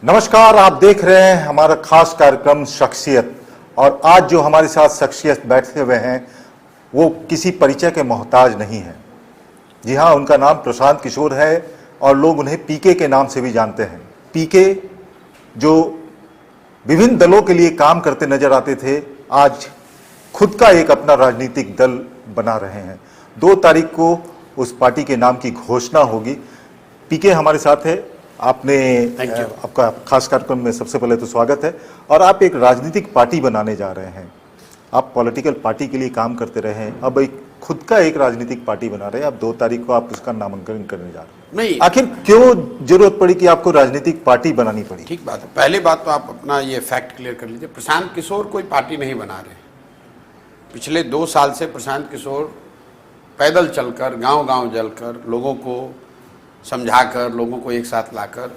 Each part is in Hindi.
नमस्कार, आप देख रहे हैं हमारा खास कार्यक्रम शख्सियत। और आज जो हमारे साथ शख्सियत बैठे हुए हैं वो किसी परिचय के मोहताज नहीं है। जी हाँ, उनका नाम प्रशांत किशोर है और लोग उन्हें पीके के नाम से भी जानते हैं। पीके जो विभिन्न दलों के लिए काम करते नजर आते थे, आज खुद का एक अपना राजनीतिक दल बना रहे हैं। 2 तारीख को उस पार्टी के नाम की घोषणा होगी। पीके हमारे साथ है। आपका खास कार्यक्रम में सबसे पहले तो स्वागत है। और आप एक राजनीतिक पार्टी बनाने जा रहे हैं। आप पॉलिटिकल पार्टी के लिए काम करते रहे हैं, अब एक खुद का एक राजनीतिक पार्टी बना रहे हैं। अब 2 तारीख को आप उसका नामांकन करने जा रहे हैं। आखिर क्यों जरूरत पड़ी कि आपको राजनीतिक पार्टी बनानी पड़ी? ठीक बात है। पहली बात तो आप अपना ये फैक्ट क्लियर कर लीजिए। प्रशांत किशोर कोई पार्टी नहीं बना रहे। पिछले 2 साल से प्रशांत किशोर पैदल चलकर, गांव-गांव जलकर, लोगों को समझाकर, लोगों को एक साथ लाकर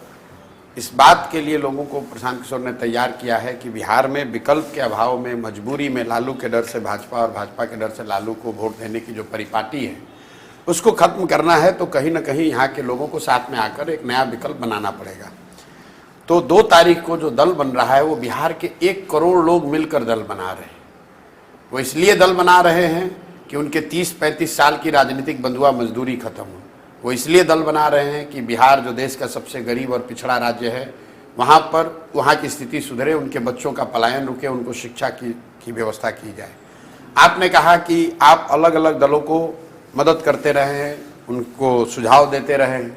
इस बात के लिए लोगों को प्रशांत किशोर ने तैयार किया है कि बिहार में विकल्प के अभाव में, मजबूरी में, लालू के डर से भाजपा और भाजपा के डर से लालू को वोट देने की जो परिपाटी है उसको खत्म करना है। तो कहीं ना कहीं यहाँ के लोगों को साथ में आकर एक नया विकल्प बनाना पड़ेगा। तो 2 तारीख को जो दल बन रहा है वो बिहार के 1 करोड़ लोग मिलकर दल बना रहे हैं। वो इसलिए दल बना रहे हैं कि उनके 30-35 साल की राजनीतिक बंधुआ मजदूरी खत्म हो। वो इसलिए दल बना रहे हैं कि बिहार जो देश का सबसे गरीब और पिछड़ा राज्य है, वहाँ की स्थिति सुधरे, उनके बच्चों का पलायन रुके, उनको शिक्षा की व्यवस्था की जाए। आपने कहा कि आप अलग अलग दलों को मदद करते रहे हैं, उनको सुझाव देते रहे हैं,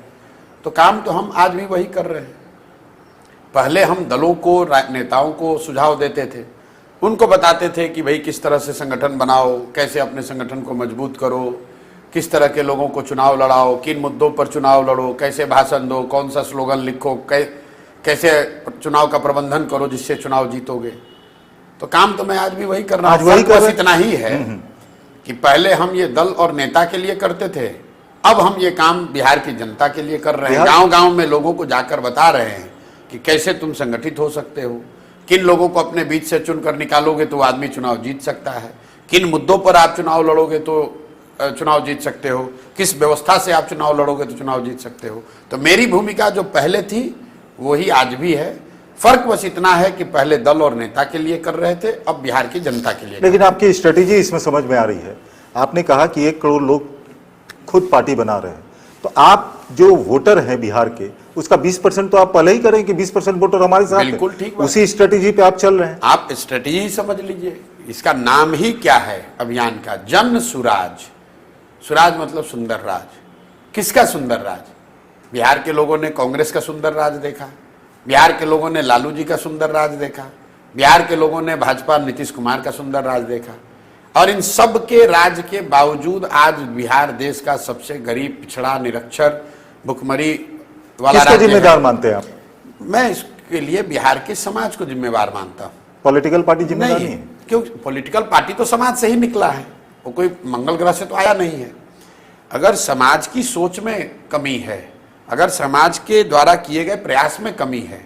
तो काम तो हम आज भी वही कर रहे हैं। पहले हम दलों को, नेताओं को सुझाव देते थे, उनको बताते थे कि भाई किस तरह से संगठन बनाओ, कैसे अपने संगठन को मजबूत करो, किस तरह के लोगों को चुनाव लड़ाओ, किन मुद्दों पर चुनाव लड़ो, कैसे भाषण दो, कौन सा स्लोगन लिखो, कैसे चुनाव का प्रबंधन करो जिससे चुनाव जीतोगे। तो काम तो मैं आज भी वही कर रहा हूँ। बस इतना ही है कि पहले हम ये दल और नेता के लिए करते थे, अब हम ये काम बिहार की जनता के लिए कर रहे हैं। गांव-गांव में लोगों को जाकर बता रहे हैं कि कैसे तुम संगठित हो सकते हो, किन लोगों को अपने बीच से चुनकर निकालोगे तो आदमी चुनाव जीत सकता है, किन मुद्दों पर आप चुनाव लड़ोगे तो चुनाव जीत सकते हो, किस व्यवस्था से आप चुनाव लड़ोगे तो चुनाव जीत सकते हो। तो मेरी भूमिका जो पहले थी वही आज भी है। फर्क बस इतना है कि पहले दल और नेता के लिए कर रहे थे, अब बिहार की जनता के लिए। लेकिन आपकी स्ट्रेटेजी इसमें समझ में आ रही है। आपने कहा कि 1 करोड़ लोग खुद पार्टी बना रहे हैं, तो आप जो वोटर हैं बिहार के, उसका 20% तो आप पहले ही करें कि 20% वोटर हमारे साथ। बिल्कुल ठीक, उसी स्ट्रेटेजी पे आप चल रहे हैं। आप स्ट्रेटेजी समझ लीजिए। इसका नाम ही क्या है अभियान का? जन सुराज। सुराज मतलब सुंदर राज। किसका सुंदर राज? बिहार के लोगों ने कांग्रेस का सुंदर राज देखा, बिहार के लोगों ने लालू जी का सुंदर राज देखा, बिहार के लोगों ने भाजपा नीतीश कुमार का सुंदर राज देखा। और इन सब के राज के बावजूद आज बिहार देश का सबसे गरीब, पिछड़ा, निरक्षर, भुखमरी वाला राज्य जिम्मेदार मानते हैं आप? मैं इसके लिए बिहार के समाज को जिम्मेवार मानता हूँ। पॉलिटिकल पार्टी जिम्मेदार नहीं है? क्यों? पॉलिटिकल पार्टी तो समाज से ही निकला है, वो कोई मंगल ग्रह से तो आया नहीं है। अगर समाज की सोच में कमी है, अगर समाज के द्वारा किए गए प्रयास में कमी है,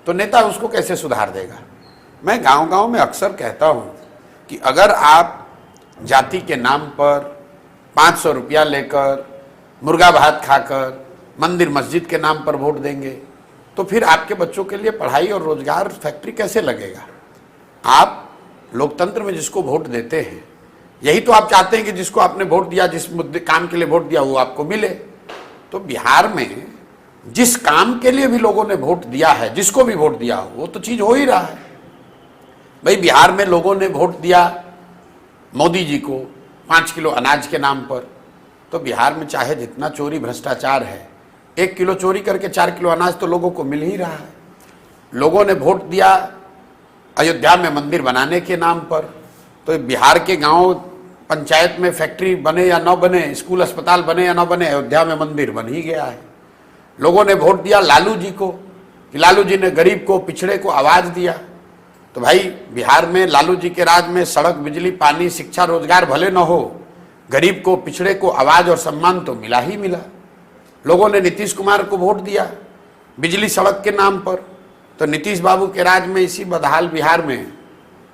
तो नेता उसको कैसे सुधार देगा? मैं गांव-गांव में अक्सर कहता हूं कि अगर आप जाति के नाम पर 500 रुपया लेकर, मुर्गा भात खाकर, मंदिर मस्जिद के नाम पर वोट देंगे, तो फिर आपके बच्चों के लिए पढ़ाई और रोजगार, फैक्ट्री कैसे लगेगा? आप लोकतंत्र में जिसको वोट देते हैं, यही तो आप चाहते हैं कि जिसको आपने वोट दिया, जिस मुद्दे काम के लिए वोट दिया, वो आपको मिले। तो बिहार में जिस काम के लिए भी लोगों ने वोट दिया है, जिसको भी वोट दिया हो, वो तो चीज हो ही रहा है। भाई बिहार में लोगों ने वोट दिया मोदी जी को 5 किलो अनाज के नाम पर, तो बिहार में चाहे जितना चोरी भ्रष्टाचार है, 1 किलो चोरी करके 4 किलो अनाज तो लोगों को मिल ही रहा है। लोगों ने वोट दिया अयोध्या में मंदिर बनाने के नाम पर, तो बिहार के गांव पंचायत में फैक्ट्री बने या न बने, स्कूल अस्पताल बने या न बने, अयोध्या में मंदिर बन ही गया है। लोगों ने वोट दिया लालू जी को कि लालू जी ने गरीब को, पिछड़े को आवाज दिया, तो भाई बिहार में लालू जी के राज में सड़क, बिजली, पानी, शिक्षा, रोजगार भले न हो, गरीब को, पिछड़े को आवाज और सम्मान तो मिला ही मिला। लोगों ने नीतीश कुमार को वोट दिया बिजली, सड़क के नाम पर, तो नीतीश बाबू के राज में इसी बदहाल बिहार में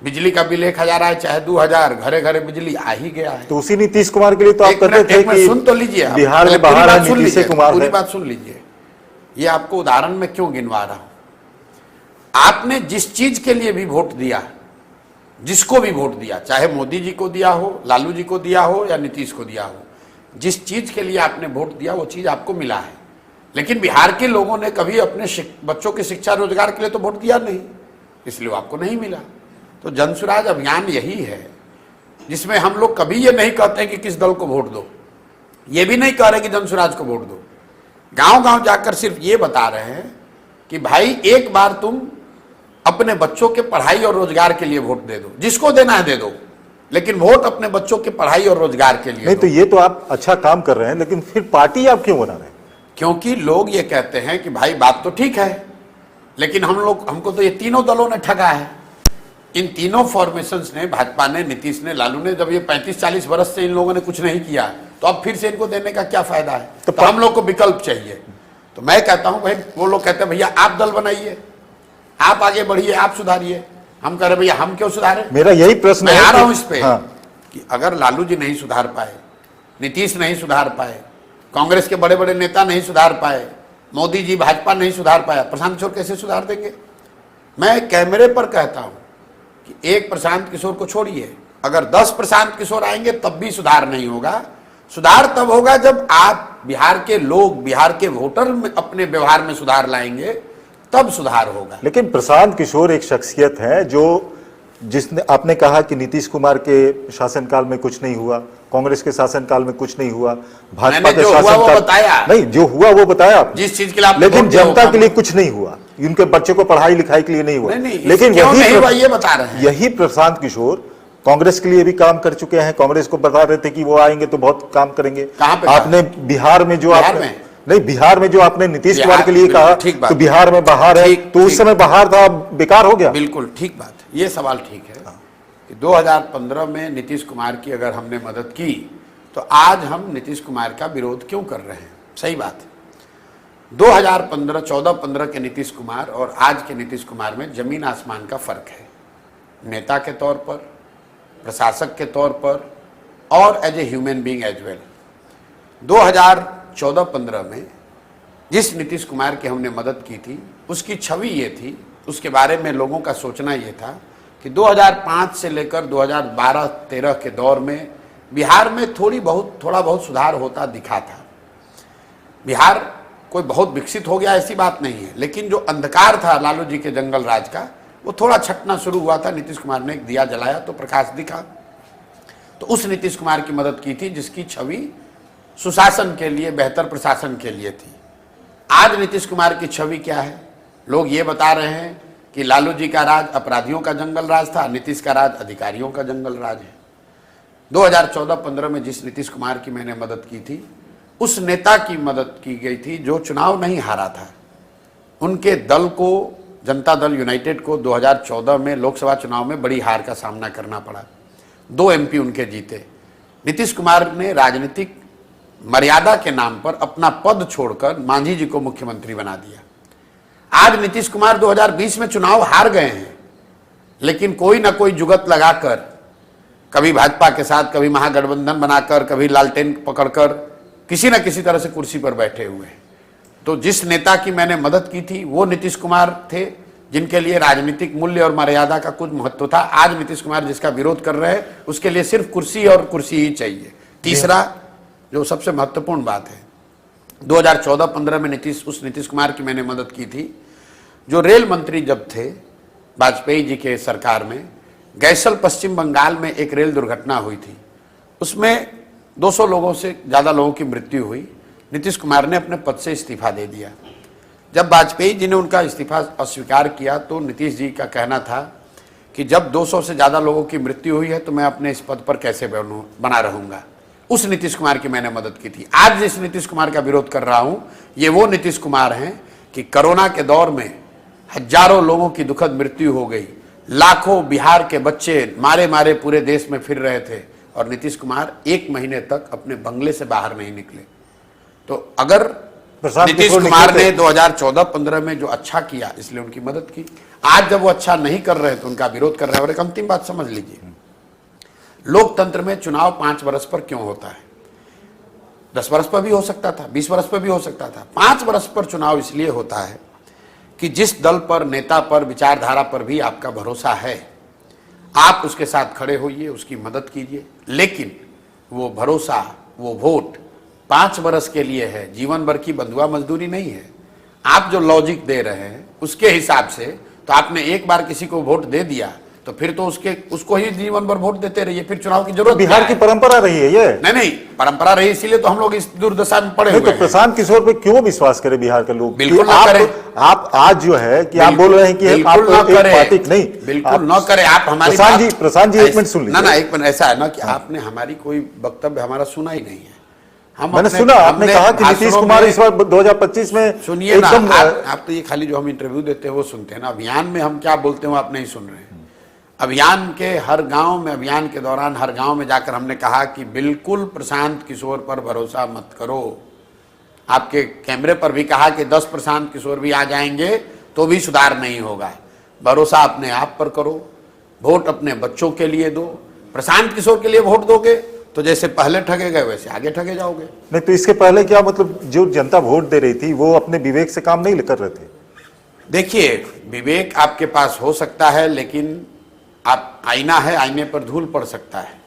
बिजली का बिल 1000 आए चाहे 2000, घरे घरे बिजली आ ही गया है। तो उसी नीतीश कुमार के लिए तो आप कहते थे कि सुन तो लीजिए, बिहार में बाहर नीतीश कुमार, पूरी बात सुन लीजिए। ये आपको उदाहरण में क्यों गिनवा रहा हूं? आपने जिस चीज के लिए भी वोट दिया, जिसको भी वोट दिया, चाहे मोदी जी को दिया हो, लालू जी को दिया हो या नीतीश को दिया हो, जिस चीज के लिए आपने वोट दिया वो चीज आपको मिला है। लेकिन बिहार के लोगों ने कभी अपने बच्चों की शिक्षा रोजगार के लिए तो वोट दिया नहीं, इसलिए आपको नहीं मिला। तो जनसुराज अभियान यही है जिसमें हम लोग कभी ये नहीं कहते कि किस दल को वोट दो, ये भी नहीं कह रहे कि जनसुराज को वोट दो। गांव गांव जाकर सिर्फ ये बता रहे हैं कि भाई एक बार तुम अपने बच्चों के पढ़ाई और रोजगार के लिए वोट दे दो, जिसको देना है दे दो, लेकिन वोट अपने बच्चों के पढ़ाई और रोजगार के लिए नहीं। तो ये तो आप अच्छा काम कर रहे हैं, लेकिन फिर पार्टी आप क्यों बना रहे हैं? क्योंकि लोग ये कहते हैं कि भाई बात तो ठीक है, लेकिन हमको तो ये तीनों दलों ने ठगा है। इन तीनों फॉर्मेशंस ने, भाजपा ने, नीतीश ने, लालू ने, जब ये 35-40 वर्ष से इन लोगों ने कुछ नहीं किया तो अब फिर से इनको देने का क्या फायदा है? तो हम लोग को विकल्प चाहिए। तो मैं कहता हूं भाई, वो लोग कहते हैं भैया आप दल बनाइए, आप आगे बढ़िए, आप सुधारिए। हम कह रहे भैया हम क्यों सुधारे? मेरा यही प्रश्न मैं है आ रहा हूं इस पे कि अगर लालू जी नहीं सुधार पाए, नीतीश नहीं सुधार पाए, कांग्रेस के बड़े बड़े नेता नहीं सुधार पाए, मोदी जी भाजपा नहीं सुधार पाया, प्रशांत किशोर कैसे सुधार देंगे? मैं कैमरे पर कहता हूं कि एक प्रशांत किशोर को छोड़िए, अगर 10 प्रशांत किशोर आएंगे तब भी सुधार नहीं होगा। सुधार तब होगा जब आप बिहार के लोग, बिहार के वोटर में अपने व्यवहार में सुधार लाएंगे, तब सुधार होगा। लेकिन प्रशांत किशोर एक शख्सियत है जो, जिसने, आपने कहा कि नीतीश कुमार के शासनकाल में कुछ नहीं हुआ, कांग्रेस के शासनकाल में कुछ नहीं हुआ, भाजपा के शासनकाल नहीं, जो हुआ वो बताया आपने, जिस चीज के लिए, लेकिन जनता के लिए कुछ नहीं हुआ, उनके बच्चे को पढ़ाई लिखाई के लिए नहीं हुआ। लेकिन ये बता रहे हैं, यही प्रशांत किशोर कांग्रेस के लिए भी काम कर चुके हैं। कांग्रेस को बता रहे थे कि वो आएंगे तो बहुत काम करेंगे। आपने बिहार में जो नहीं, बिहार में जो आपने नीतीश कुमार के लिए कहा, तो बिहार में बाहर है, तो उस समय बाहर था, बेकार हो गया। बिल्कुल ठीक बात, ये सवाल ठीक है कि 2015 में नीतीश कुमार की अगर हमने मदद की तो आज हम नीतीश कुमार का विरोध क्यों कर रहे हैं? सही बात है। 2015, 14-15 के नीतीश कुमार और आज के नीतीश कुमार में जमीन आसमान का फर्क है, नेता के तौर पर, प्रशासक के तौर पर और as a human being as well. 2014-15 में जिस नीतीश कुमार की हमने मदद की थी उसकी छवि ये थी, उसके बारे में लोगों का सोचना ये था कि 2005 से लेकर 2012-13 के दौर में बिहार में थोड़ा बहुत सुधार होता दिखा था। बिहार कोई बहुत विकसित हो गया ऐसी बात नहीं है, लेकिन जो अंधकार था लालू जी के जंगल राज का, वो थोड़ा छटना शुरू हुआ था। नीतीश कुमार ने एक दिया जलाया तो प्रकाश दिखा। तो उस नीतीश कुमार की मदद की थी जिसकी छवि सुशासन के लिए, बेहतर प्रशासन के लिए थी। आज नीतीश कुमार की छवि क्या है? लोग ये बता रहे हैं कि लालू जी का राज अपराधियों का जंगल राज था, नीतीश का राज अधिकारियों का जंगल राज है। 2014-15 में जिस नीतीश कुमार की मैंने मदद की थी, उस नेता की मदद की गई थी जो चुनाव नहीं हारा था। उनके दल को, जनता दल यूनाइटेड को 2014 में लोकसभा चुनाव में बड़ी हार का सामना करना पड़ा। 2 MP उनके जीते। नीतीश कुमार ने राजनीतिक मर्यादा के नाम पर अपना पद छोड़कर मांझी जी को मुख्यमंत्री बना दिया। आज नीतीश कुमार 2020 में चुनाव हार गए हैं, लेकिन कोई ना कोई जुगत लगाकर, कभी भाजपा के साथ, कभी महागठबंधन बनाकर, कभी लालटेन पकड़कर किसी न किसी तरह से कुर्सी पर बैठे हुए हैं। तो जिस नेता की मैंने मदद की थी वो नीतीश कुमार थे, जिनके लिए राजनीतिक मूल्य और मर्यादा का कुछ महत्व था। आज नीतीश कुमार जिसका विरोध कर रहे हैं उसके लिए सिर्फ कुर्सी और कुर्सी ही चाहिए। तीसरा, जो सबसे महत्वपूर्ण बात है, 2014-15 में उस नीतीश कुमार की मैंने मदद की थी जो रेल मंत्री जब थे वाजपेयी जी के सरकार में। गैसल पश्चिम बंगाल में एक रेल दुर्घटना हुई थी, उसमें 200 लोगों से ज़्यादा लोगों की मृत्यु हुई। नीतीश कुमार ने अपने पद से इस्तीफा दे दिया। जब वाजपेयी जी ने उनका इस्तीफा अस्वीकार किया तो नीतीश जी का कहना था कि जब 200 से ज़्यादा लोगों की मृत्यु हुई है तो मैं अपने इस पद पर कैसे बना रहूँगा। उस नीतीश कुमार की मैंने मदद की थी। आज जिस नीतीश कुमार का विरोध कर रहा हूं, ये वो नीतीश कुमार हैं कि कोरोना के दौर में हजारों लोगों की दुखद मृत्यु हो गई, लाखों बिहार के बच्चे मारे मारे पूरे देश में फिर रहे थे और नीतीश कुमार 1 महीने तक अपने बंगले से बाहर नहीं निकले। तो अगर नीतीश कुमार ने 2014-15 में जो अच्छा किया इसलिए उनकी मदद की, आज जब वो अच्छा नहीं कर रहे तो उनका विरोध कर रहे हैं। और एक अंतिम बात समझ लीजिए, लोकतंत्र में चुनाव 5 वर्ष पर क्यों होता है? 10 वर्ष पर भी हो सकता था, 20 वर्ष पर भी हो सकता था। 5 वर्ष पर चुनाव इसलिए होता है कि जिस दल पर, नेता पर, विचारधारा पर भी आपका भरोसा है, आप उसके साथ खड़े होइए, उसकी मदद कीजिए। लेकिन वो भरोसा, वो वोट 5 वर्ष के लिए है, जीवन भर की बंधुआ मजदूरी नहीं है। आप जो लॉजिक दे रहे हैं उसके हिसाब से तो आपने एक बार किसी को वोट दे दिया तो फिर तो उसको ही जीवन भर वोट देते रहिए, फिर चुनाव की जरूरत बिहार की परंपरा रही है ये। नहीं, परंपरा रही, इसीलिए तो हम लोग इस दुर्दशा में पड़े हुए तो प्रशांत किशोर पे क्यों विश्वास करे बिहार के लोग? बिल्कुल ना करें। आप आज जो है कि आप बोल रहे हैं कि आप एक पार्टी नहीं, बिल्कुल न करें। आप हमारी प्रशांत जी एक मिनट सुन लीजिए ना, एक मिनट। ऐसा है ना कि आपने हमारी कोई वक्तव्य हमारा सुना ही नहीं है। मैंने सुना, आपने कहा कि नीतीश कुमार इस बार 2025 में सुनिए ना, आप तो ये खाली जो हम इंटरव्यू देते हैं वो सुनते हैं ना। अभियान में हम क्या बोलते हैं आप नहीं सुन रहे हैं। अभियान के हर गांव में, अभियान के दौरान हर गांव में जाकर हमने कहा कि बिल्कुल प्रशांत किशोर पर भरोसा मत करो। आपके कैमरे पर भी कहा कि 10 प्रशांत किशोर भी आ जाएंगे तो भी सुधार नहीं होगा। भरोसा अपने आप पर करो, वोट अपने बच्चों के लिए दो। प्रशांत किशोर के लिए वोट दोगे तो जैसे पहले ठगे गए वैसे आगे ठगे जाओगे। नहीं तो इसके पहले क्या मतलब जो जनता वोट दे रही थी वो अपने विवेक से काम नहीं कर रहे थे? देखिए, विवेक आपके पास हो सकता है, लेकिन आप आईना है, आईने पर धूल पड़ सकता है।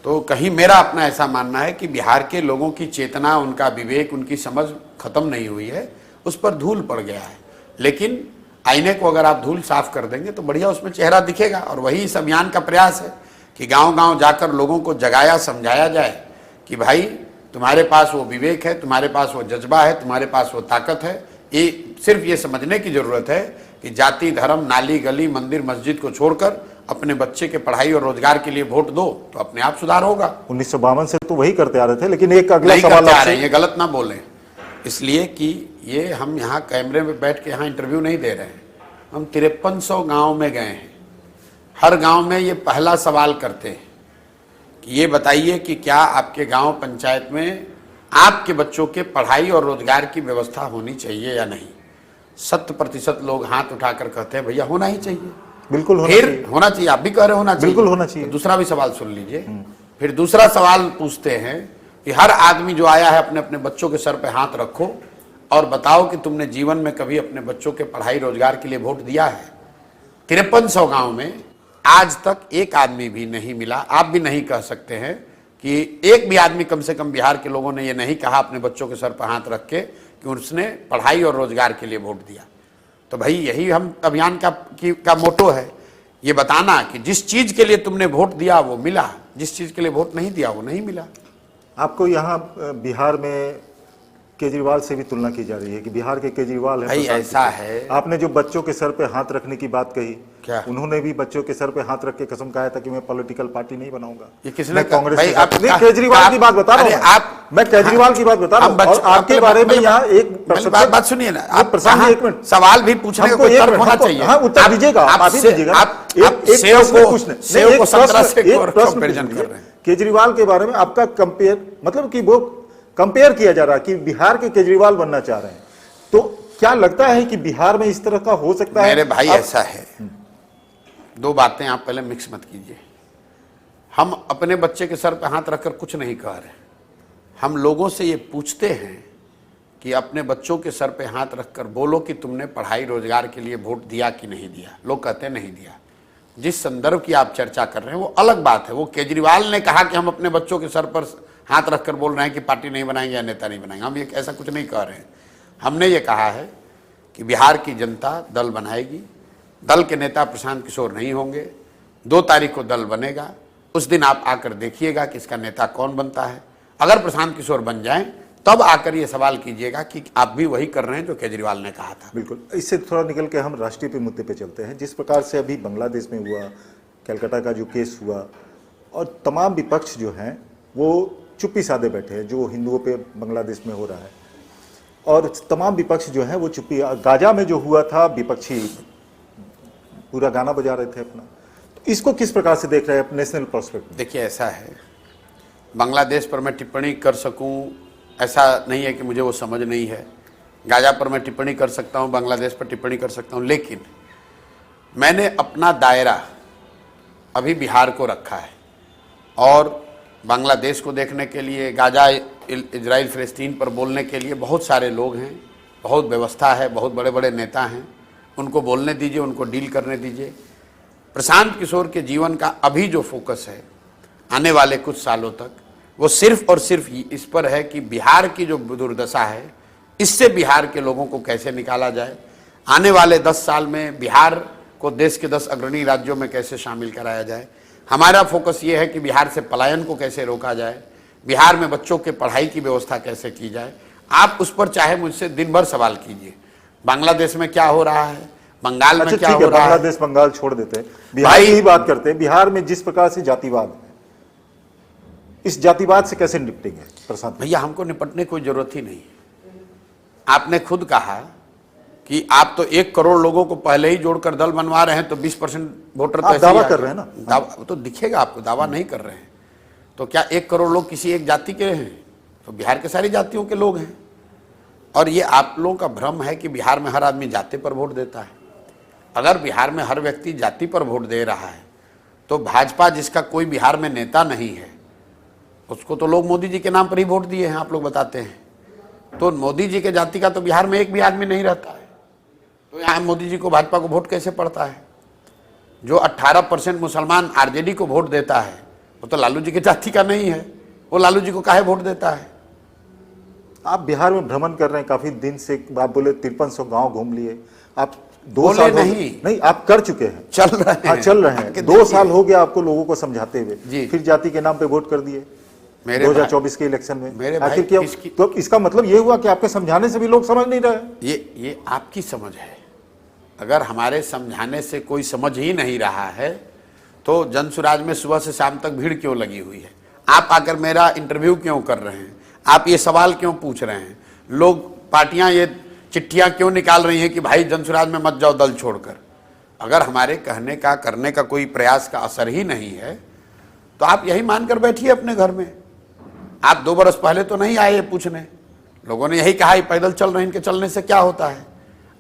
तो कहीं मेरा अपना ऐसा मानना है कि बिहार के लोगों की चेतना, उनका विवेक, उनकी समझ खत्म नहीं हुई है, उस पर धूल पड़ गया है। लेकिन आईने को अगर आप धूल साफ कर देंगे तो बढ़िया उसमें चेहरा दिखेगा। और वही इस अभियान का प्रयास है कि गांव-गांव जाकर लोगों को जगाया, समझाया जाए कि भाई तुम्हारे पास वो विवेक है, तुम्हारे पास वो जज्बा है, तुम्हारे पास वो ताकत है। ये सिर्फ ये समझने की जरूरत है कि जाति, धर्म, नाली, गली, मंदिर, मस्जिद को छोड़कर अपने बच्चे के पढ़ाई और रोजगार के लिए वोट दो तो अपने आप सुधार होगा। 1952 से तो वही करते आ रहे थे, लेकिन एक अगला सवाल करते आ रहे हैं, ये गलत ना बोलें। इसलिए कि ये हम यहाँ कैमरे में बैठ के यहाँ इंटरव्यू नहीं दे रहे हैं। हम 5300 गाँव में गए हैं। हर गांव में ये पहला सवाल करते हैं कि ये बताइए कि क्या आपके गांव पंचायत में आपके बच्चों के पढ़ाई और रोजगार की व्यवस्था होनी चाहिए या नहीं। 100% लोग हाथ उठाकर कहते हैं भैया होना ही चाहिए। बिल्कुल होना चाहिए। आप भी कह रहे होना चाहिए, बिल्कुल होना चाहिए। तो दूसरा भी सवाल सुन लीजिए। फिर दूसरा सवाल पूछते हैं कि हर आदमी जो आया है अपने अपने बच्चों के सर पे हाथ रखो और बताओ कि तुमने जीवन में कभी अपने बच्चों के पढ़ाई रोजगार के लिए वोट दिया है। 5300 गांव में आज तक एक आदमी भी नहीं मिला। आप भी नहीं कह सकते हैं कि एक भी आदमी कम से कम बिहार के लोगों ने ये नहीं कहा अपने बच्चों के सर पर हाथ रख के कि उसने पढ़ाई और रोजगार के लिए वोट दिया। तो भाई यही हम अभियान का मोटो है, ये बताना कि जिस चीज के लिए तुमने वोट दिया वो मिला, जिस चीज के लिए वोट नहीं दिया वो नहीं मिला। आपको यहाँ बिहार में केजरीवाल से भी तुलना की जा रही है कि बिहार के केजरीवाल है। भाई ऐसा है, आपने जो बच्चों के सर पे हाथ रखने की बात कही, क्या उन्होंने भी बच्चों के सर पे हाथ रख के कसम खाया था कि मैं पॉलिटिकल पार्टी नहीं बनाऊंगा। ये किसने? कांग्रेस। भाई आप केजरीवाल की बात बता रहा हूँ, मैं केजरीवाल की बात बता रहा हूँ। और आपके बारे में यहाँ एक बात सुनिए ना, आप प्रशांत, एक मिनट, सवाल भी पूछने का उत्तर होना चाहिए। हाँ, उत्तर दीजिएगा, आप ही दीजिएगा। केजरीवाल के बारे में आपका कंपेयर, मतलब कि वो कंपेयर किया जा रहा है कि बिहार के केजरीवाल बनना चाह रहे हैं, तो क्या लगता है कि बिहार में इस तरह का हो सकता है? मेरे भाई ऐसा है, दो बातें आप पहले मिक्स मत कीजिए। हम अपने बच्चे के सर पे हाथ रखकर कुछ नहीं कह रहे, हम लोगों से ये पूछते हैं कि अपने बच्चों के सर पे हाथ रखकर बोलो कि तुमने पढ़ाई रोजगार के लिए वोट दिया कि नहीं दिया। लोग कहते हैं नहीं दिया। जिस संदर्भ की आप चर्चा कर रहे हैं वो अलग बात है। वो केजरीवाल ने कहा कि हम अपने बच्चों के सर पर हाथ रखकर बोल रहे हैं कि पार्टी नहीं बनाएंगे या नेता नहीं बनाएंगे। हम ये ऐसा कुछ नहीं कह रहे हैं। हमने ये कहा है कि बिहार की जनता दल बनाएगी, दल के नेता प्रशांत किशोर नहीं होंगे। 2 तारीख को दल बनेगा, उस दिन आप आकर देखिएगा कि इसका नेता कौन बनता है। अगर प्रशांत किशोर बन जाएं तब आकर ये सवाल कीजिएगा कि आप भी वही कर रहे हैं जो केजरीवाल ने कहा था। बिल्कुल। इससे थोड़ा निकल के हम राष्ट्रीय पे मुद्दे पे चलते हैं। जिस प्रकार से अभी बांग्लादेश में हुआ, कलकत्ता का जो केस हुआ, और तमाम विपक्ष जो हैं वो चुप्पी साधे बैठे हैं जो हिंदुओं पे बांग्लादेश में हो रहा है, और तमाम विपक्ष जो है वो चुप्पी। गाजा में जो हुआ था, विपक्षी पूरा गाना बजा रहे थे अपना। तो इसको किस प्रकार से देख रहे हैं नेशनल पर्सपेक्टिव? देखिए ऐसा है, बांग्लादेश पर मैं टिप्पणी कर सकूं ऐसा नहीं है कि मुझे वो समझ नहीं है। गाजा पर मैं टिप्पणी कर सकता हूं, बांग्लादेश पर टिप्पणी कर सकता हूं, लेकिन मैंने अपना दायरा अभी बिहार को रखा है। और बांग्लादेश को देखने के लिए, गाजा, इजराइल, फिलिस्तीन पर बोलने के लिए बहुत सारे लोग हैं, बहुत व्यवस्था है, बहुत बड़े बड़े नेता हैं। उनको बोलने दीजिए, उनको डील करने दीजिए। प्रशांत किशोर के जीवन का अभी जो फोकस है आने वाले कुछ सालों तक, वो सिर्फ और सिर्फ इस पर है कि बिहार की जो दुर्दशा है इससे बिहार के लोगों को कैसे निकाला जाए, आने वाले 10 साल में बिहार को देश के 10 अग्रणी राज्यों में कैसे शामिल कराया जाए। हमारा फोकस ये है कि बिहार से पलायन को कैसे रोका जाए, बिहार में बच्चों के पढ़ाई की व्यवस्था कैसे की जाए। आप उस पर चाहे मुझसे दिन भर सवाल कीजिए, बांग्लादेश में क्या हो रहा है, बंगाल में क्या हो रहा है। बांग्लादेश बंगाल छोड़ देते हैं, बिहार की ही बात करते हैं। बिहार में जिस प्रकार से जातिवाद है, इस जातिवाद से कैसे निपटेंगे प्रशांत? भैया हमको निपटने की कोई जरूरत ही नहीं। आपने खुद कहा कि आप तो 1 करोड़ लोगों को पहले ही जोड़कर दल बनवा रहे हैं, तो 20% वोटर तो दावा कर रहे हैं ना, दावा तो दिखेगा आपको, दावा नहीं कर रहे हैं। तो क्या 1 करोड़ लोग किसी एक जाति के हैं? तो बिहार के सारी जातियों के लोग हैं। और ये आप लोगों का भ्रम है कि बिहार में हर आदमी जाति पर वोट देता है। अगर बिहार में हर व्यक्ति जाति पर वोट दे रहा है तो भाजपा, जिसका कोई बिहार में नेता नहीं है, उसको तो लोग मोदी जी के नाम पर ही वोट दिए हैं, आप लोग बताते हैं। तो मोदी जी के जाति का तो बिहार में एक भी आदमी नहीं रहता है, तो यहाँ मोदी जी को, भाजपा को वोट कैसे पड़ता है? जो 18% मुसलमान आरजेडी को वोट देता है वो तो लालू जी के जाति का नहीं है, वो लालू जी को काहे वोट देता है? आप बिहार में भ्रमण कर रहे हैं काफी दिन से, आप बोले 5300 गांव घूम लिए। आप 2 बोले साल नहीं, आप कर चुके हैं, चल रहे हैं। हाँ, चल रहे हैं। 2 साल हो गया आपको लोगों को समझाते हुए, फिर जाति के नाम पे वोट कर दिए 2024 के इलेक्शन में। आखिर क्या? तो इसका मतलब ये हुआ कि आपके समझाने से भी लोग समझ नहीं रहे। ये आपकी समझ है। अगर हमारे समझाने से कोई समझ ही नहीं रहा है तो जनसुराज में सुबह से शाम तक भीड़ क्यों लगी हुई है? आप आकर मेरा इंटरव्यू क्यों कर रहे हैं? आप ये सवाल क्यों पूछ रहे हैं? लोग, पार्टियां ये चिट्ठियां क्यों निकाल रही हैं कि भाई जनसुराज में मत जाओ दल छोड़कर? अगर हमारे कहने का, करने का कोई प्रयास का असर ही नहीं है तो आप यही मानकर बैठिए अपने घर में। आप 2 बरस पहले तो नहीं आए पूछने, लोगों ने यही कहा कि पैदल चल रहे हैं, इनके चलने से क्या होता है।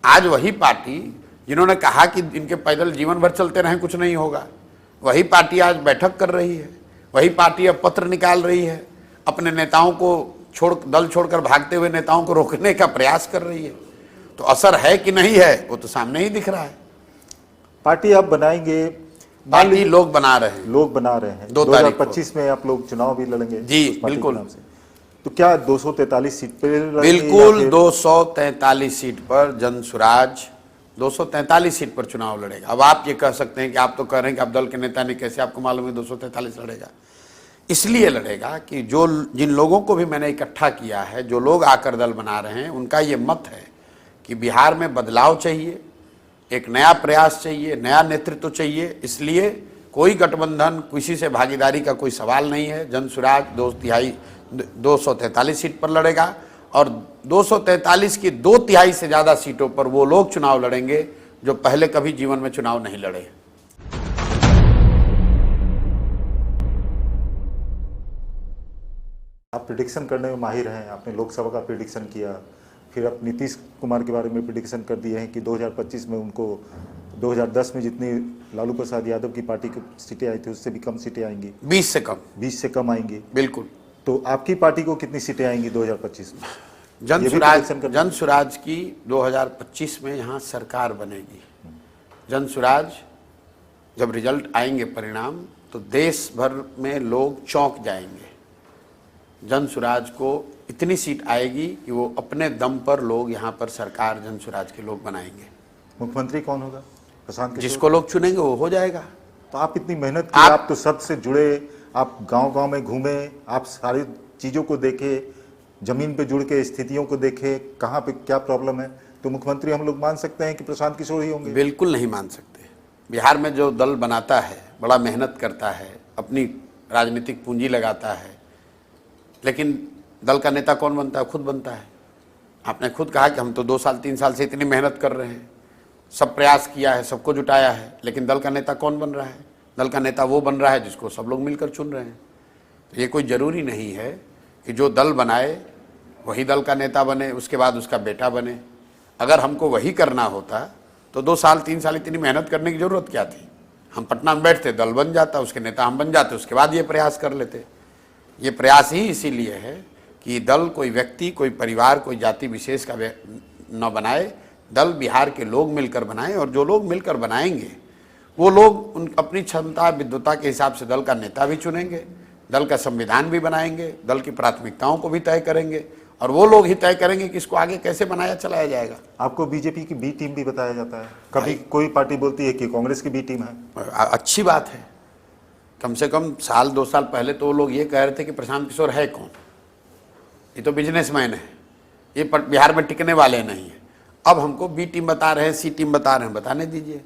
आज वही पार्टी जिन्होंने कहा कि इनके पैदल जीवन भर चलते रहें कुछ नहीं होगा, वही पार्टी आज बैठक कर रही है, वही पार्टी अब पत्र निकाल रही है, अपने नेताओं को दल छोड़कर भागते हुए नेताओं को रोकने का प्रयास कर रही है। तो असर है कि नहीं है वो तो सामने ही दिख रहा है। पार्टी आप बनाएंगे, पार्टी लोग बना रहे हैं, 2025 में आप लोग चुनाव भी लड़ेंगे जी बिल्कुल। तो क्या 243 सीट पर? बिल्कुल 243 सीट पर जनसुराज 243 सीट पर चुनाव लड़ेगा। अब आप ये कह सकते हैं कि आप तो कह रहे हैं कि आप दल के नेता नहीं, कैसे आपको मालूम है 243 लड़ेगा? इसलिए लड़ेगा कि जिन लोगों को भी मैंने इकट्ठा किया है, जो लोग आकर दल बना रहे हैं, उनका ये मत है कि बिहार में बदलाव चाहिए, एक नया प्रयास चाहिए, नया नेतृत्व चाहिए। इसलिए कोई गठबंधन, किसी से भागीदारी का कोई सवाल नहीं है। जनसुराज 243 सीट पर लड़ेगा और 243 की 2/3 से ज्यादा सीटों पर वो लोग चुनाव लड़ेंगे जो पहले कभी जीवन में चुनाव नहीं लड़े। आप प्रिडिक्शन करने में माहिर हैं, आपने लोकसभा का प्रिडिक्शन किया, फिर आप नीतीश कुमार के बारे में प्रिडिक्शन कर दिए हैं कि 2025 में उनको 2010 में जितनी लालू प्रसाद यादव की पार्टी की सीटें आई थी उससे भी कम सीटें आएंगी, 20 से कम, 20 से कम आएंगी। बिल्कुल। तो आपकी पार्टी को कितनी सीटें आएंगी 2025 में? जनसुराज की 2025 में यहाँ सरकार बनेगी। जनसुराज जब रिजल्ट आएंगे, परिणाम, तो देश भर में लोग चौंक जाएंगे। जनसुराज को इतनी सीट आएगी कि वो अपने दम पर लोग यहाँ पर सरकार जनसुराज के लोग बनाएंगे। मुख्यमंत्री कौन होगा? प्रशांत किशोर? जिसको लोग चुनेंगे वो हो जाएगा। तो आप इतनी मेहनत की, आप तो सब से जुड़े, आप गांव-गांव में घूमे, आप सारी चीजों को देखे, जमीन पे जुड़ के स्थितियों को देखे, कहाँ पे क्या प्रॉब्लम है, तो मुख्यमंत्री हम लोग मान सकते हैं कि प्रशांत किशोर ही होंगे? बिल्कुल नहीं मान सकते। बिहार में जो दल बनाता है, बड़ा मेहनत करता है, अपनी राजनीतिक पूंजी लगाता है, लेकिन दल का नेता कौन बनता है? खुद बनता है। आपने खुद कहा कि हम तो 2 साल 3 साल से इतनी मेहनत कर रहे हैं, सब प्रयास किया है, सबको जुटाया है, लेकिन दल का नेता कौन बन रहा है? दल का नेता वो बन रहा है जिसको सब लोग मिलकर चुन रहे हैं। तो ये कोई ज़रूरी नहीं है कि जो दल बनाए वही दल का नेता बने, उसके बाद उसका बेटा बने। अगर हमको वही करना होता तो 2 साल 3 साल इतनी मेहनत करने की ज़रूरत क्या थी? हम पटना में बैठते, दल बन जाता, उसके नेता हम बन जाते, उसके बाद ये प्रयास कर लेते। ये प्रयास ही इसीलिए है कि दल कोई व्यक्ति, कोई परिवार, कोई जाति विशेष का न बनाए, दल बिहार के लोग मिलकर बनाएं, और जो लोग मिलकर बनाएंगे वो लोग उन अपनी क्षमता विद्वता के हिसाब से दल का नेता भी चुनेंगे, दल का संविधान भी बनाएंगे, दल की प्राथमिकताओं को भी तय करेंगे, और वो लोग ही तय करेंगे कि इसको आगे कैसे बनाया चलाया जाएगा। आपको बीजेपी की बी टीम भी बताया जाता है, कभी कोई पार्टी बोलती है कि कांग्रेस की बी टीम है। अच्छी बात है, कम से कम साल 2 साल पहले तो वो लोग ये कह रहे थे कि प्रशांत किशोर है कौन, ये तो बिजनेसमैन है, ये बिहार में टिकने वाले नहीं है। अब हमको बी टीम बता रहे हैं, सी टीम बता रहे हैं, बताने दीजिए,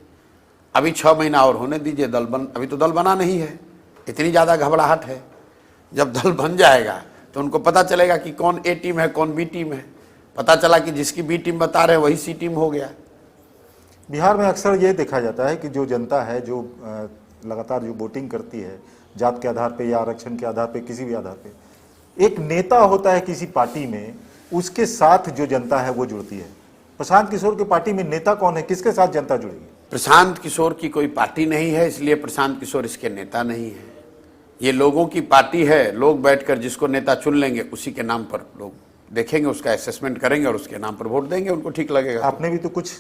अभी 6 महीना और होने दीजिए। अभी तो दल बना नहीं है, इतनी ज़्यादा घबराहट है। जब दल बन जाएगा तो उनको पता चलेगा कि कौन ए टीम है कौन बी टीम है। पता चला कि जिसकी बी टीम बता रहे हैं वही सी टीम हो गया। बिहार में अक्सर ये देखा जाता है कि जो जनता है, जो लगातार जो वोटिंग करती है जात के आधार पे या आरक्षण के आधार पे, किसी भी आधार पे, एक नेता होता है किसी पार्टी में, उसके साथ जो जनता है वो जुड़ती है। प्रशांत किशोर की पार्टी में नेता कौन है, किसके साथ जनता जुड़ेगी? प्रशांत किशोर की कोई पार्टी नहीं है, इसलिए प्रशांत किशोर इसके नेता नहीं है। ये लोगों की पार्टी है, लोग बैठकर जिसको नेता चुन लेंगे उसी के नाम पर लोग देखेंगे, उसका असेसमेंट करेंगे और उसके नाम पर वोट देंगे, उनको ठीक लगेगा। आपने भी तो कुछ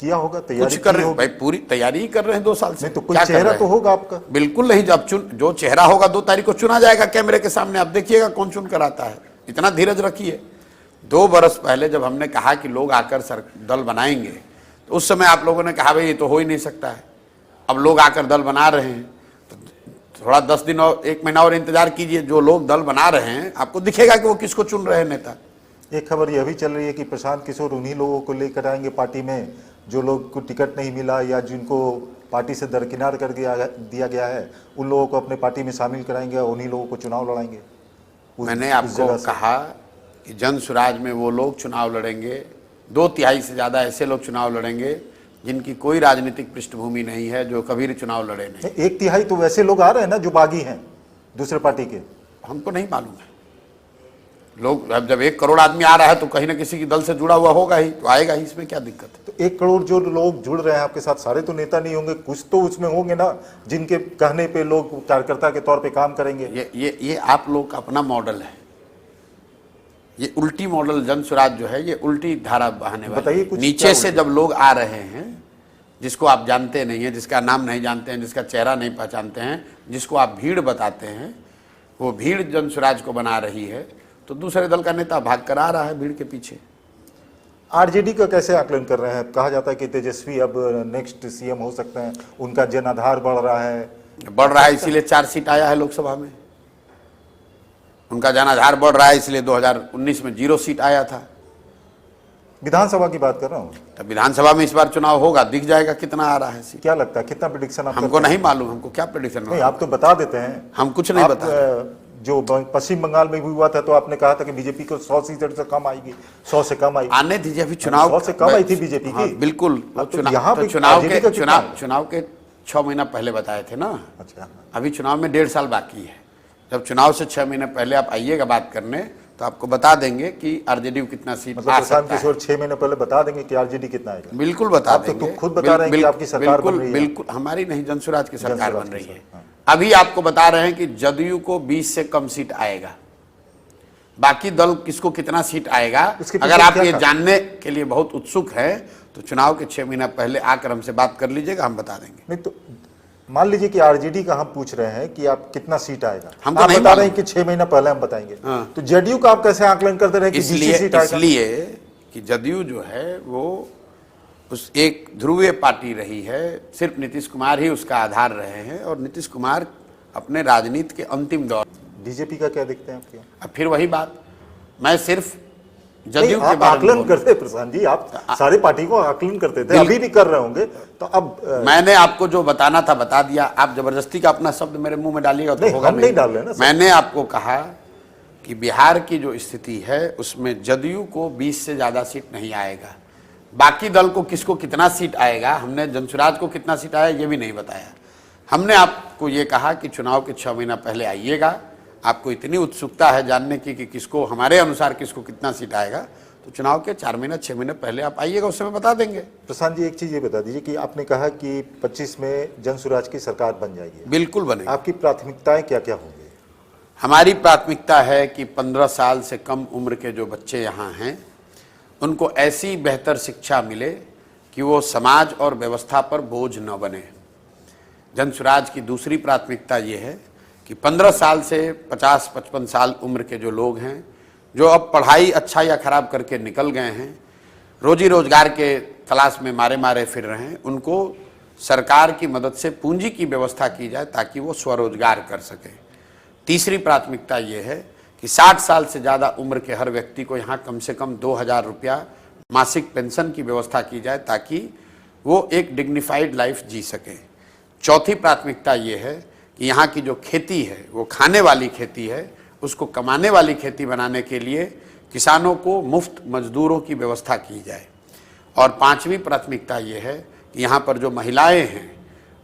किया होगा, तैयारी कुछ कर रहे हैं भाई, पूरी तैयारी ही कर रहे हैं 2 साल से। नहीं तो कोई चेहरा तो होगा आपका? बिल्कुल नहीं, जब जो चेहरा होगा 2 तारीख को चुना जाएगा कैमरे के सामने, आप देखिएगा कौन चुन कर आता है। इतना धीरज रखिए। 2 बरस पहले जब हमने कहा कि लोग आकर दल बनाएंगे तो उस समय आप लोगों ने कहा भाई ये तो हो ही नहीं सकता है। अब लोग आकर दल बना रहे हैं तो थोड़ा 10 दिन और 1 महीना और इंतजार कीजिए। जो लोग दल बना रहे हैं आपको दिखेगा कि वो किसको चुन रहे हैं नेता। एक खबर यह भी चल रही है कि प्रशांत किशोर उन्हीं लोगों को लेकर आएंगे पार्टी में जो लोग को टिकट नहीं मिला या जिनको पार्टी से दरकिनार कर दिया गया है, उन लोगों को अपने पार्टी में शामिल कराएंगे और उन्हीं लोगों को चुनाव लड़ाएंगे। मैंने आपको कहा कि जन स्वराज में वो लोग चुनाव लड़ेंगे, 2/3 से ज़्यादा ऐसे लोग चुनाव लड़ेंगे जिनकी कोई राजनीतिक पृष्ठभूमि नहीं है, जो कभी भी चुनाव लड़े नहीं। 1/3 तो वैसे लोग आ रहे हैं ना जो बागी हैं दूसरे पार्टी के। हमको नहीं मालूम है। लोग अब जब 1 करोड़ आदमी आ रहा है तो कहीं ना किसी की दल से जुड़ा हुआ होगा ही, तो आएगा ही, इसमें क्या दिक्कत है। तो 1 करोड़ जो लोग जुड़ रहे हैं आपके साथ, सारे तो नेता नहीं होंगे, कुछ तो उसमें होंगे ना जिनके कहने पे लोग कार्यकर्ता के तौर पे काम करेंगे। ये आप लोग का अपना मॉडल है, ये उल्टी मॉडल जन स्वराज जो है ये उल्टी धारा बहाने वाली है। नीचे से जब लोग आ रहे हैं जिसको आप जानते नहीं है, जिसका नाम नहीं जानते हैं, जिसका चेहरा नहीं पहचानते हैं, जिसको आप भीड़ बताते हैं, वो भीड़ जन स्वराज को बना रही है, तो दूसरे दल का नेता भाग कर आ रहा है भीड़ के पीछे। आरजेडी का कैसे आकलन कर रहे हैं? कहा जाता है कि तेजस्वी अब नेक्स्ट सीएम हो सकते हैं, उनका जन आधार बढ़ रहा है। इसीलिए 4 सीट आया है लोकसभा में। उनका जन आधार बढ़ रहा है, इसलिए 2019 में 0 सीट आया था। विधानसभा की बात कर रहा हूँ। तो विधानसभा में इस बार चुनाव होगा, दिख जाएगा कितना आ रहा है सीट। क्या लगता है कितना प्रेडिक्शन? हमको नहीं मालूम, हमको क्या प्रेडिक्शन? नहीं, आप तो बता देते हैं। हम कुछ नहीं बता। जो पश्चिम बंगाल में भी हुआ था तो आपने कहा था कि बीजेपी को 100 सीट से कम आएगी, 100 से कम आएगी। आने दीजिए, अभी चुनाव 100 से कम आई थी बीजेपी की। बिल्कुल, चुनाव के 6 महीना पहले बताए थे ना। अच्छा, अभी चुनाव में 1.5 साल बाकी है। जब चुनाव से 6 महीने पहले आप आइएगा बात करने तो आपको बता देंगे कि आरजेडी कितना सीट आ सकता है। प्रशांत किशोर 6 महीने पहले बता देंगे कि आरजेडी कितना आएगा। बिल्कुल बता देंगे। तो खुद बता रहे हैं कि आपकी सरकार बन रही है। बिल्कुल, हमारी नहीं, जन स्वराज की सरकार बन रही है। अभी आपको बता रहे हैं कि जदयू को 20 से कम सीट आएगा। बाकी दल किसको कितना सीट आएगा, अगर आप ये जानने के लिए बहुत उत्सुक हैं तो चुनाव के 6 महीना पहले आकर हमसे बात कर लीजिएगा, हम बता देंगे। नहीं तो मान लीजिए कि आरजेडी का हम पूछ रहे हैं कि आप कितना सीट आएगा, हम तो बता रहे हैं कि 6 महीना पहले हम बताएंगे। तो जदयू का आप कैसे आकलन करते रहे कि 20 सीट आएगा? इसलिए कि जदयू जो है वो उस एक ध्रुवीय पार्टी रही है, सिर्फ नीतीश कुमार ही उसका आधार रहे हैं, और नीतीश कुमार अपने राजनीति के अंतिम दौर। बीजेपी का क्या देखते हैं आपके? अब फिर वही बात, मैं सिर्फ जदयू के बारे आकलन करते प्रशांत जी, आप सारे पार्टी को आकलन करते थे, अभी भी कर रहे होंगे। तो अब मैंने आपको जो बताना था बता दिया। आप जबरदस्ती का अपना शब्द मेरे मुंह में डालिएगा तो होगा नहीं डाल रहे ना। मैंने आपको कहा कि बिहार की जो स्थिति है उसमें जदयू को 20 से ज्यादा सीट नहीं आएगा। बाकी दल को किसको कितना सीट आएगा, हमने जनसुराज को कितना सीट आया ये भी नहीं बताया। हमने आपको ये कहा कि चुनाव के 6 महीना पहले आइएगा। आपको इतनी उत्सुकता है जानने की कि किसको हमारे अनुसार किसको कितना सीट आएगा, तो चुनाव के 4 महीना 6 महीने पहले आप आइएगा, उस समय बता देंगे। प्रशांत जी, एक चीज ये बता दीजिए कि आपने कहा कि 25 में जन स्वराज की सरकार बन जाएगी। बिल्कुल बनेगी। आपकी प्राथमिकताएं क्या क्या होंगी? हमारी प्राथमिकता है कि 15 साल से कम उम्र के जो बच्चे यहाँ हैं उनको ऐसी बेहतर शिक्षा मिले कि वो समाज और व्यवस्था पर बोझ न बने। जन स्वराज की दूसरी प्राथमिकता ये है कि 15 साल से 50-55 साल उम्र के जो लोग हैं, जो अब पढ़ाई अच्छा या खराब करके निकल गए हैं, रोजी रोजगार के तलाश में मारे मारे फिर रहे हैं, उनको सरकार की मदद से पूंजी की व्यवस्था की जाए ताकि वो स्वरोजगार कर सकें। तीसरी प्राथमिकता ये है कि 60 साल से ज़्यादा उम्र के हर व्यक्ति को यहाँ कम से कम 2000 रुपया मासिक पेंशन की व्यवस्था की जाए ताकि वो एक डिग्निफाइड लाइफ जी सके। चौथी प्राथमिकता ये है कि यहाँ की जो खेती है वो खाने वाली खेती है, उसको कमाने वाली खेती बनाने के लिए किसानों को मुफ्त मजदूरों की व्यवस्था की जाए। और पांचवी प्राथमिकता ये है कि यहाँ पर जो महिलाएं हैं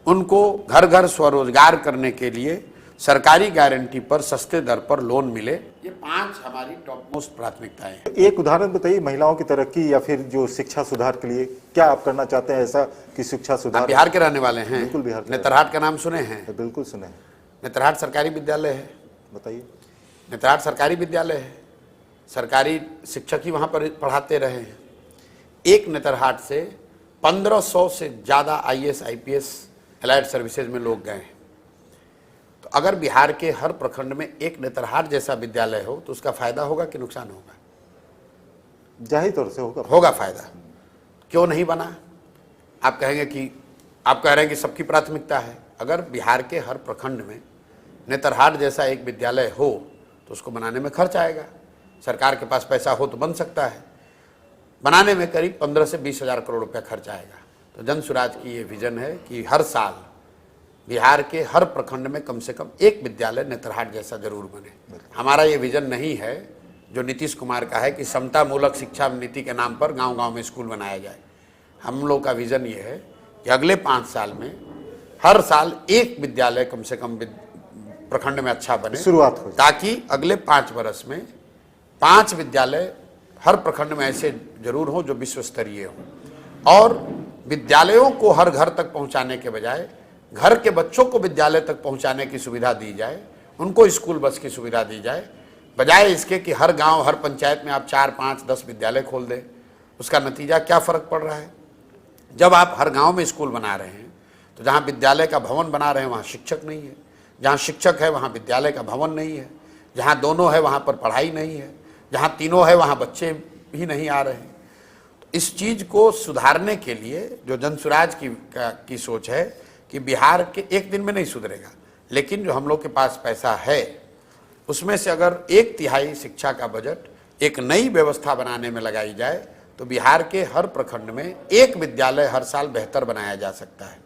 उनको घर घर स्वरोजगार करने के लिए सरकारी गारंटी पर सस्ते दर पर लोन मिले। ये 5 हमारी टॉप मोस्ट प्राथमिकताएं हैं। एक उदाहरण बताइए, महिलाओं की तरक्की या फिर जो शिक्षा सुधार के लिए क्या आप करना चाहते हैं ऐसा कि शिक्षा सुधार? आप बिहार के रहने वाले हैं? बिल्कुल बिहार के। नेतरहाट का नाम सुने हैं? बिल्कुल सुने हैं। नेतरहाट सरकारी विद्यालय है, बताइए। नेतरहाट सरकारी विद्यालय है, सरकारी शिक्षक ही वहाँ पर पढ़ाते रहे हैं। एक नेतरहाट से 1500 से ज़्यादा IAS IPS एलाइड सर्विसेज में लोग गए हैं। तो अगर बिहार के हर प्रखंड में एक नेतरहाट जैसा विद्यालय हो तो उसका फायदा होगा कि नुकसान होगा? जाहिर तौर से होगा फायदा। क्यों नहीं बना? आप कहेंगे कि आप कह रहे हैं कि सबकी प्राथमिकता है। अगर बिहार के हर प्रखंड में नेतरहाट जैसा एक विद्यालय हो तो उसको बनाने में खर्च आएगा। सरकार के पास पैसा हो तो बन सकता है। बनाने में करीब 15 से 20 हज़ार करोड़ रुपया खर्च आएगा। तो जन स्वराज की ये विजन है कि हर साल बिहार के हर प्रखंड में कम से कम एक विद्यालय नेतरहाट जैसा जरूर बने। हमारा ये विजन नहीं है जो नीतीश कुमार का है कि समता मूलक शिक्षा नीति के नाम पर गांव-गांव में स्कूल बनाया जाए। हम लोग का विजन ये है कि अगले 5 साल में हर साल एक विद्यालय कम से कम प्रखंड में अच्छा बने, शुरुआत हो, ताकि अगले 5 वर्ष में 5 विद्यालय हर प्रखंड में ऐसे जरूर हों जो विश्व स्तरीय हों। और विद्यालयों को हर घर तक पहुंचाने के बजाय घर के बच्चों को विद्यालय तक पहुंचाने की सुविधा दी जाए, उनको स्कूल बस की सुविधा दी जाए, बजाय इसके कि हर गांव हर पंचायत में आप 4, 5, 10 विद्यालय खोल दें। उसका नतीजा क्या फ़र्क पड़ रहा है? जब आप हर गांव में स्कूल बना रहे हैं तो जहां विद्यालय का भवन बना रहे हैं वहां शिक्षक नहीं है, जहां शिक्षक है वहां विद्यालय का भवन नहीं है, जहां दोनों है वहां पर पढ़ाई नहीं है, जहां तीनों है वहां बच्चे ही नहीं आ रहे हैं। तो इस चीज़ को सुधारने के लिए जो जन स्वराज की सोच है कि बिहार के एक दिन में नहीं सुधरेगा, लेकिन जो हम लोग के पास पैसा है उसमें से अगर 1/3 शिक्षा का बजट एक नई व्यवस्था बनाने में लगाई जाए तो बिहार के हर प्रखंड में एक विद्यालय हर साल बेहतर बनाया जा सकता है।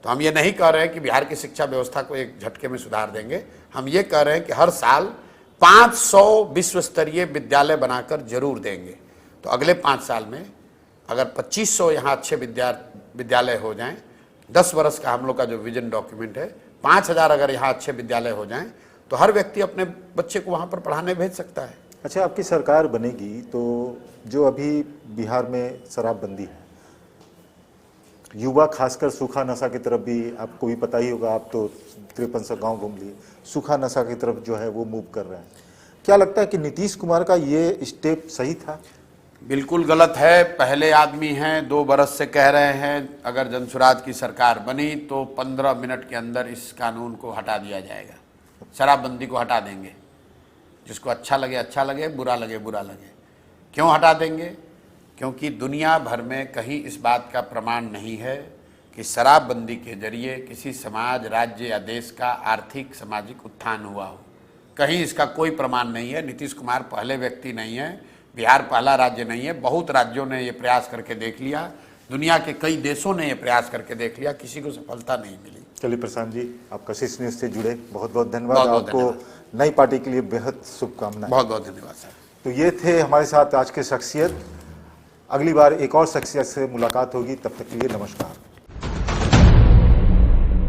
तो हम ये नहीं कह रहे हैं कि बिहार की शिक्षा व्यवस्था को एक झटके में सुधार देंगे। हम ये कह रहे हैं कि हर साल 500 विश्व स्तरीय विद्यालय बनाकर जरूर देंगे। तो अगले 5 साल में अगर 2500 यहाँ अच्छे विद्यालय हो जाएं, 10 वर्ष का हम लोग का जो विजन डॉक्यूमेंट है, 5000 अगर यहाँ अच्छे विद्यालय हो जाएं तो हर व्यक्ति अपने बच्चे को वहाँ पर पढ़ाने भेज सकता है। अच्छा, आपकी सरकार बनेगी तो जो अभी बिहार में शराबबंदी है, युवा खासकर सूखा नशा की तरफ भी आपको भी पता ही होगा, आप तो 5300 गांव घूम लिए, सूखा नशा की तरफ जो है वो मूव कर रहे हैं। क्या लगता है कि नीतीश कुमार का ये स्टेप सही था? बिल्कुल गलत है। पहले आदमी हैं, 2 बरस से कह रहे हैं अगर जन स्वराज की सरकार बनी तो 15 मिनट के अंदर इस कानून को हटा दिया जाएगा, शराबबंदी को हटा देंगे। जिसको अच्छा लगे, बुरा लगे। क्यों हटा देंगे? क्योंकि दुनिया भर में कहीं इस बात का प्रमाण नहीं है कि शराबबंदी के जरिए किसी समाज, राज्य या देश का आर्थिक सामाजिक उत्थान हुआ हो। कहीं इसका कोई प्रमाण नहीं है। नीतीश कुमार पहले व्यक्ति नहीं है, बिहार पहला राज्य नहीं है। बहुत राज्यों ने ये प्रयास करके देख लिया, दुनिया के कई देशों ने ये प्रयास करके देख लिया, किसी को सफलता नहीं मिली। चलिए प्रशांत जी, आप कशिश न्यूज़ से जुड़े, बहुत बहुत धन्यवाद। आपको नई पार्टी के लिए बेहद शुभकामनाएं। बहुत बहुत धन्यवाद सर। तो ये थे हमारे साथ आज के शख्सियत। अगली बार एक और शख्सियत से मुलाकात होगी, तब तक के लिए नमस्कार।